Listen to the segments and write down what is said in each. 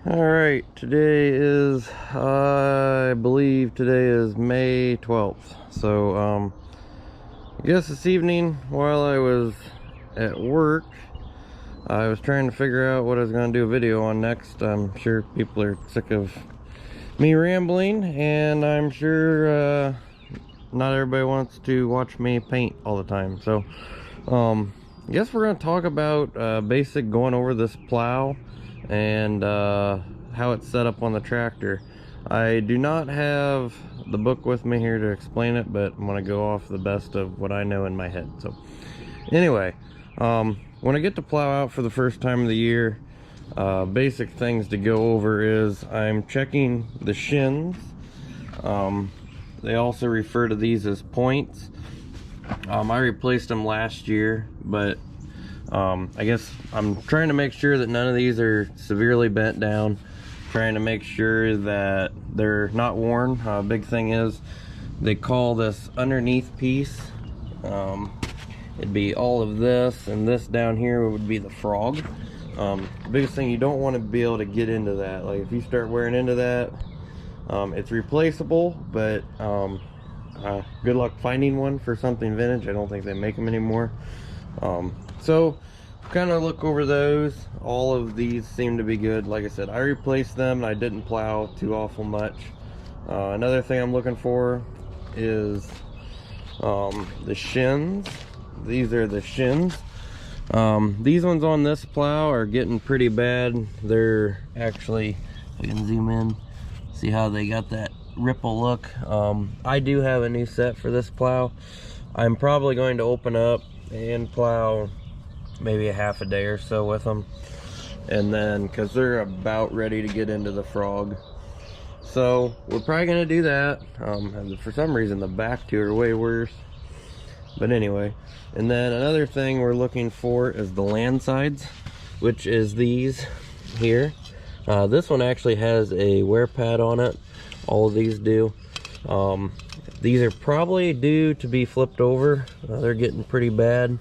All right, today is, I believe today is May 12th. So, I guess this evening while I was at work, I was trying to figure out what I was going to do a video on next. I'm sure people are sick of me rambling, and I'm sure not everybody wants to watch me paint all the time. So, I guess we're going to talk about basic going over this plow and how it's set up on the tractor. I do not have the book with me here to explain it, but I'm going to go off the best of what I know in my head. So anyway, when I get to plow out for the first time of the year, basic things to go over is I'm checking the shins. They also refer to these as points. I replaced them last year, but I guess I'm trying to make sure that none of these are severely bent down, trying to make sure that they're not worn. Big thing is they call this underneath piece, it'd be all of this, and this down here would be the frog. The biggest thing, you don't want to be able to get into that. Like if you start wearing into that, it's replaceable, but good luck finding one for something vintage. I don't think they make them anymore. So kind of look over those. All of these seem to be good. Like I said, I replaced them and I didn't plow too awful much. Another thing I'm looking for is the shins. These are the shins. These ones on this plow are getting pretty bad. They're actually, I can zoom in, see how they got that ripple look. I do have a new set for this plow. I'm probably going to open up and plow maybe a half a day or so with them, and then because they're about ready to get into the frog, so we're probably going to do that. For some reason the back two are way worse, but anyway. And then another thing we're looking for is the land sides, which is these here. This one actually has a wear pad on it. All of these do. These are probably due to be flipped over. They're getting pretty bad,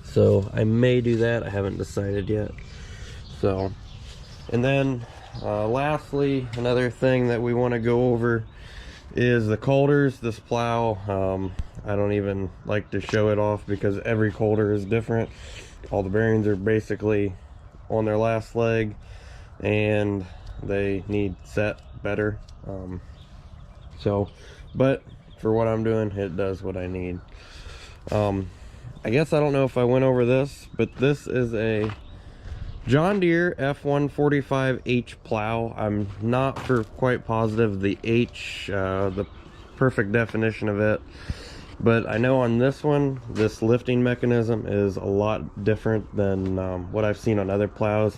so I may do that. I haven't decided yet. So, and then lastly, another thing that we want to go over is the coulters. This plow, I don't even like to show it off because every coulter is different. All the bearings are basically on their last leg and they need set better. But for what I'm doing, it does what I need. I guess I don't know if I went over this, but this is a John Deere F145H plow. I'm not for quite positive the H, the perfect definition of it, but I know on this one, this lifting mechanism is a lot different than what I've seen on other plows.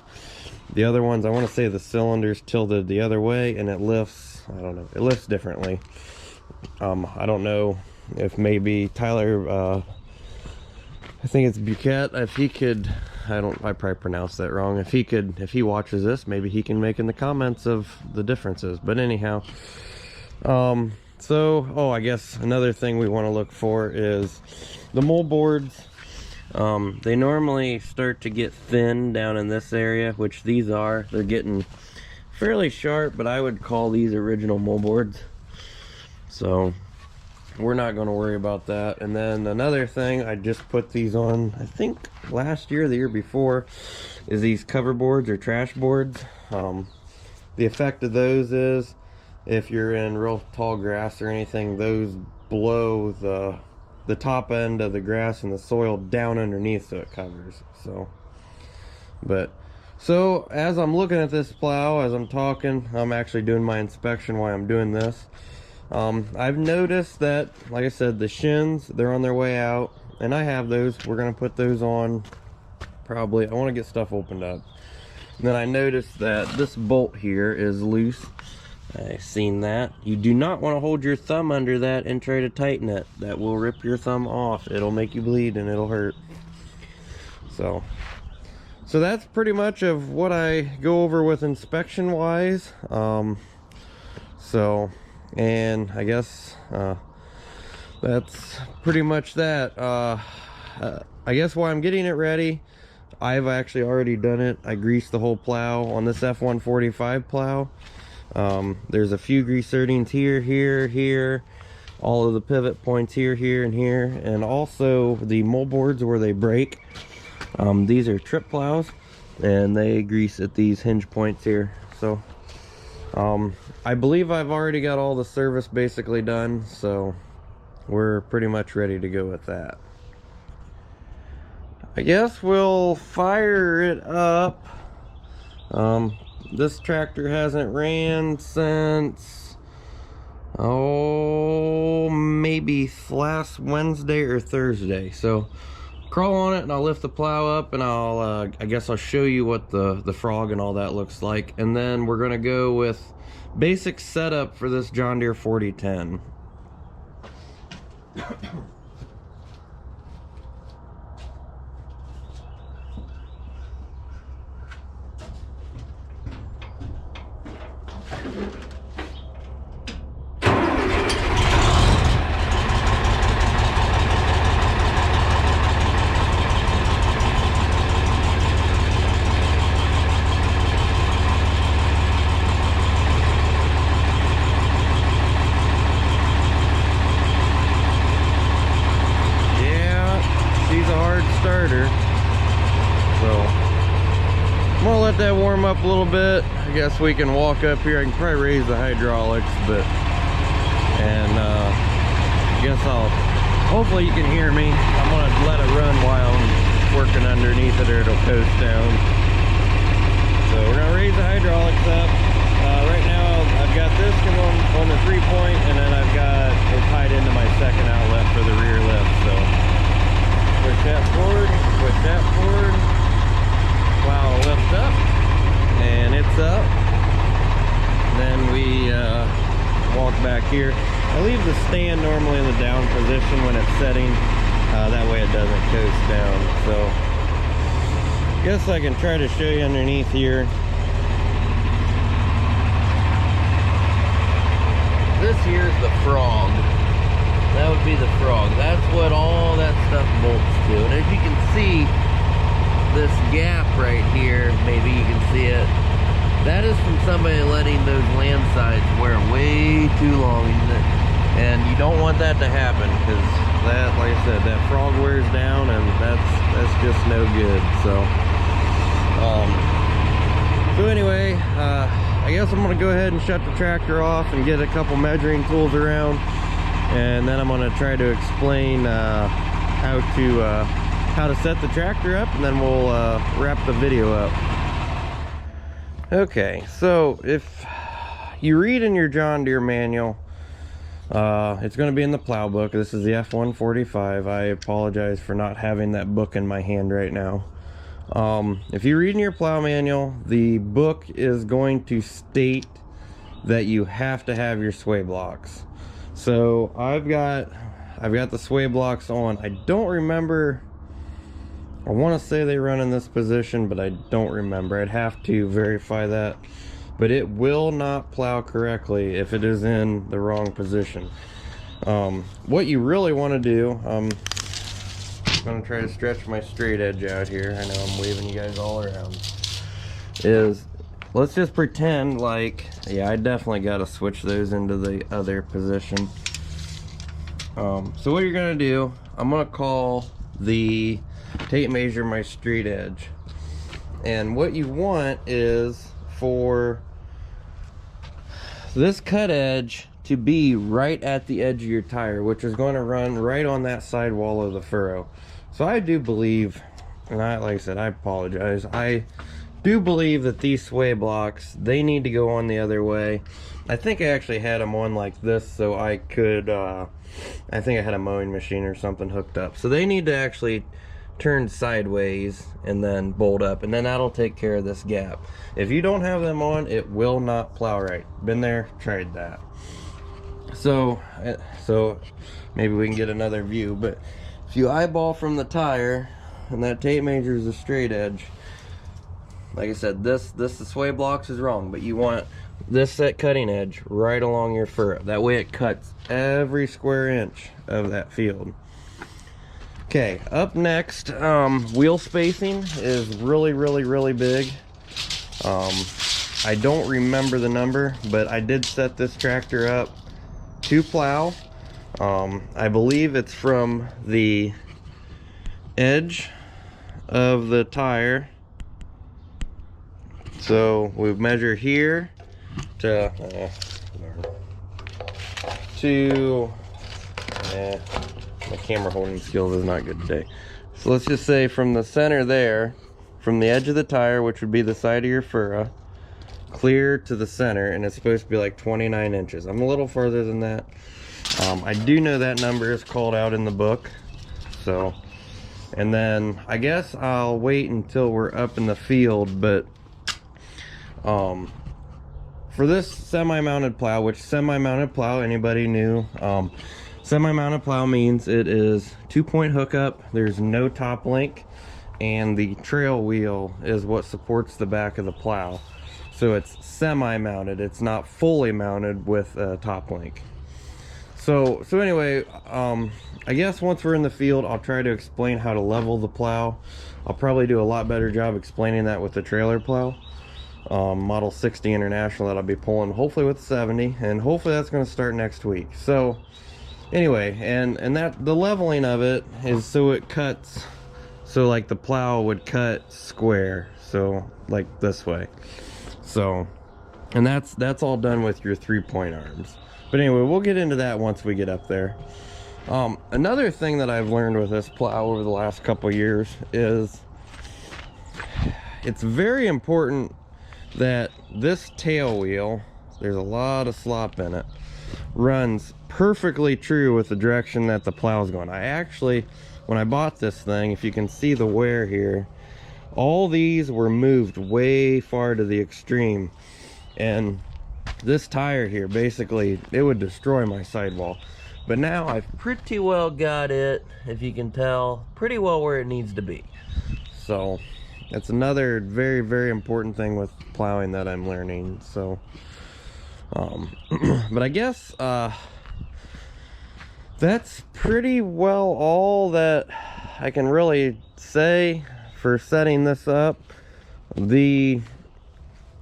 The other ones, I want to say the cylinder's tilted the other way and it lifts, I don't know, it lifts differently. I don't know if maybe Tyler, I think it's Buquette, if he could, I probably pronounced that wrong. If he watches this, maybe he can make in the comments of the differences. But anyhow, I guess another thing we want to look for is the mold boards. They normally start to get thin down in this area, which these are. They're getting fairly sharp, but I would call these original mold boards. So we're not going to worry about that. And then another thing, I just put these on, I think last year, the year before, is these cover boards or trash boards. The effect of those is if you're in real tall grass or anything, those blow the top end of the grass and the soil down underneath so it covers. So as I'm looking at this plow, as I'm talking, I'm actually doing my inspection while I'm doing this. I've noticed that, like I said, the shins, they're on their way out, and I have those. We're going to put those on probably. I want to get stuff opened up. And then I noticed that this bolt here is loose. I've seen that. You do not want to hold your thumb under that and try to tighten it. That will rip your thumb off. It'll make you bleed and it'll hurt. So that's pretty much of what I go over with inspection wise. And I guess that's pretty much that. I guess while I'm getting it ready, I've actually already done it. I greased the whole plow on this F145 plow. There's a few grease zertings here, here, all of the pivot points here, and here, and also the moldboards where they break. These are trip plows, and they grease at these hinge points here. So I believe I've already got all the service basically done, so we're pretty much ready to go with that. I guess we'll fire it up. This tractor hasn't ran since, maybe last Wednesday or Thursday. So crawl on it and I'll lift the plow up, and I guess I'll show you what the frog and all that looks like. And then we're gonna go with basic setup for this John Deere 4010. Starter. So I'm gonna let that warm up a little bit. I guess we can walk up here. I can probably raise the hydraulics, I guess hopefully you can hear me. I'm gonna let it run while I'm working underneath it, or it'll coast down. So we're gonna raise the hydraulics up. Right now I've got this on the 3-point, and then I've got it tied into my second outlet for the rear lift. So push that forward, plow will lift up, and it's up. Then we walk back here. I leave the stand normally in the down position when it's setting, that way it doesn't coast down. So I guess I can try to show you underneath here. This here's the frog. That would be the frog. That's what all that stuff bolts to. And as you can see, this gap right here, maybe you can see it, that is from somebody letting those land sides wear way too long. And you don't want that to happen, because that, like I said, that frog wears down, and that's just no good. So anyway, I guess I'm gonna go ahead and shut the tractor off and get a couple measuring tools around, and then I'm going to try to explain how to set the tractor up, and then we'll wrap the video up. Okay, so if you read in your John Deere manual, it's going to be in the plow book. This is the F145. I apologize for not having that book in my hand right now. If you read in your plow manual, the book is going to state that you have to have your sway blocks. So I've got the sway blocks on. I don't remember, I want to say they run in this position, but I don't remember. I'd have to verify that. But it will not plow correctly if it is in the wrong position. What you really want to do, I'm going to try to stretch my straight edge out here. I know I'm waving you guys all around. Let's just pretend like, yeah, I definitely got to switch those into the other position. So what you're going to do, I'm going to call the tape measure my straight edge. And what you want is for this cut edge to be right at the edge of your tire, which is going to run right on that sidewall of the furrow. So I do believe, and like I said, I apologize, I do believe that these sway blocks, they need to go on the other way. I think I actually had them on like this, so I could I think I had a mowing machine or something hooked up, so they need to actually turn sideways and then bolt up, and then that'll take care of this gap. If you don't have them on, it will not plow right. Been there, tried that. So maybe we can get another view, but if you eyeball from the tire, and that tape measure is a straight edge, like I said, the sway blocks is wrong, but you want this set cutting edge right along your furrow. That way it cuts every square inch of that field. Okay, up next, wheel spacing is really big. I don't remember the number, but I did set this tractor up to plow. I believe it's from the edge of the tire. So we measure here to my camera holding skills is not good today. So let's just say from the center there, from the edge of the tire, which would be the side of your furrow, clear to the center, and it's supposed to be like 29 inches. I'm a little further than that. I do know that number is called out in the book. So, and then I guess I'll wait until we're up in the field, but for this semi-mounted plow, which semi-mounted plow, anybody new, semi-mounted plow means it is 2-point hookup, there's no top link, and the trail wheel is what supports the back of the plow. So it's semi-mounted, it's not fully mounted with a top link. So anyway, I guess once we're in the field, I'll try to explain how to level the plow. I'll probably do a lot better job explaining that with the trailer plow. Model 60 International that I'll be pulling hopefully with 70, and hopefully that's going to start next week. So anyway, and that the leveling of it is so it cuts, so like the plow would cut square, so like this way. So, and that's all done with your 3-point arms. But anyway, we'll get into that once we get up there. Another thing that I've learned with this plow over the last couple years is it's very important that this tail wheel, there's a lot of slop in it, runs perfectly true with the direction that the plow is going. I actually, when I bought this thing, if you can see the wear here, all these were moved way far to the extreme, and this tire here, basically it would destroy my sidewall. But now I've pretty well got it, if you can tell, pretty well where it needs to be. So that's another very important thing with plowing that I'm learning. So but I guess that's pretty well all that I can really say for setting this up. The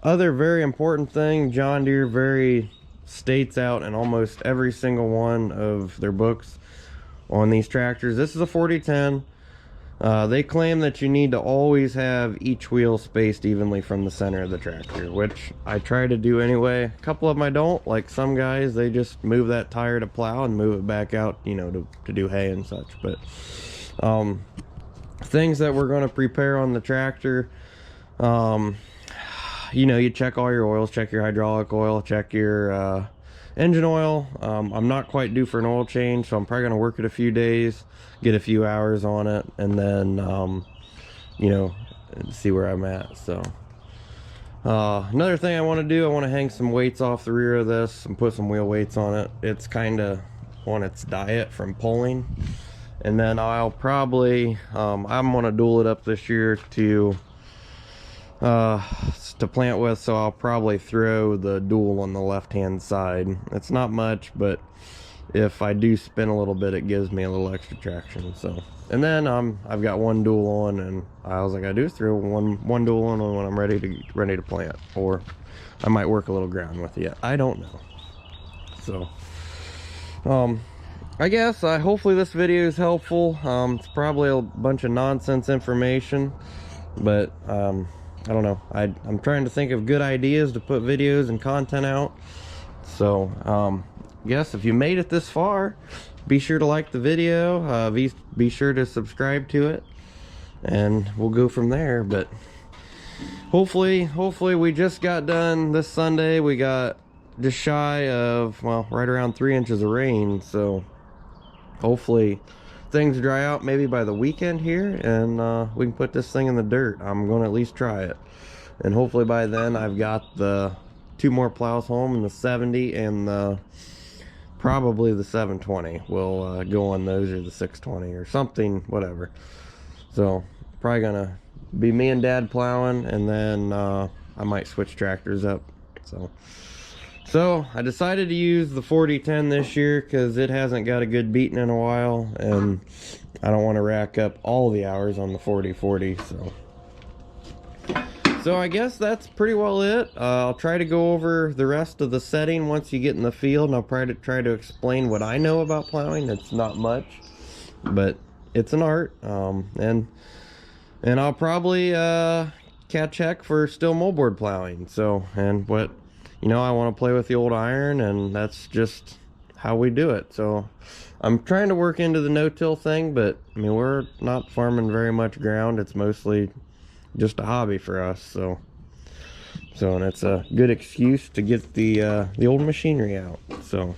other very important thing, John Deere states out in almost every single one of their books on these tractors, this is a 4010. They claim that you need to always have each wheel spaced evenly from the center of the tractor, which I try to do anyway. A couple of them I don't, like some guys, they just move that tire to plow and move it back out, you know, to do hay and such. But things that we're going to prepare on the tractor, you know, you check all your oils, check your hydraulic oil, check your engine oil. I'm not quite due for an oil change, so I'm probably going to work it a few days, get a few hours on it, and then you know, see where I'm at. So another thing I want to do, I want to hang some weights off the rear of this and put some wheel weights on it. It's kind of on its diet from pulling. And then I'll probably I'm going to dual it up this year to plant with, so I'll probably throw the dual on the left hand side. It's not much, but if I do spin a little bit, it gives me a little extra traction. So, and then I've got one dual on, and all I gotta do is throw one dual on when I'm ready to plant, or I might work a little ground with it. I don't know. So I guess hopefully this video is helpful. It's probably a bunch of nonsense information, but I don't know. I'm trying to think of good ideas to put videos and content out. So yes, if you made it this far, be sure to like the video, be sure to subscribe to it, and we'll go from there. But hopefully we just got done this Sunday. We got just shy of, well, right around 3 inches of rain, so hopefully things dry out maybe by the weekend here, and we can put this thing in the dirt. I'm going to at least try it, and hopefully by then I've got the 2 more plows home, and the 70 and probably the 720 will go on those, or the 620 or something, whatever. So probably gonna be me and Dad plowing, and then I might switch tractors up. So I decided to use the 4010 this year because it hasn't got a good beating in a while, and I don't want to rack up all the hours on the 4040. So I guess that's pretty well it. I'll try to go over the rest of the setting once you get in the field, and I'll try to explain what I know about plowing. It's not much, but it's an art. And I'll probably catch heck for still moldboard plowing. So, and what, you know, I want to play with the old iron, and that's just how we do it. So I'm trying to work into the no-till thing, but I mean, we're not farming very much ground. It's mostly just a hobby for us. So and it's a good excuse to get the old machinery out. So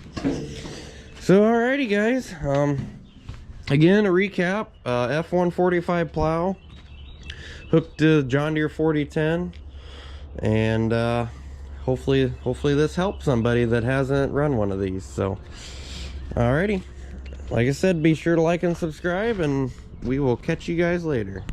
alrighty guys, again, a recap. F145 plow hooked to John Deere 4010, and hopefully this helps somebody that hasn't run one of these. So alrighty, like I said, be sure to like and subscribe, and we will catch you guys later.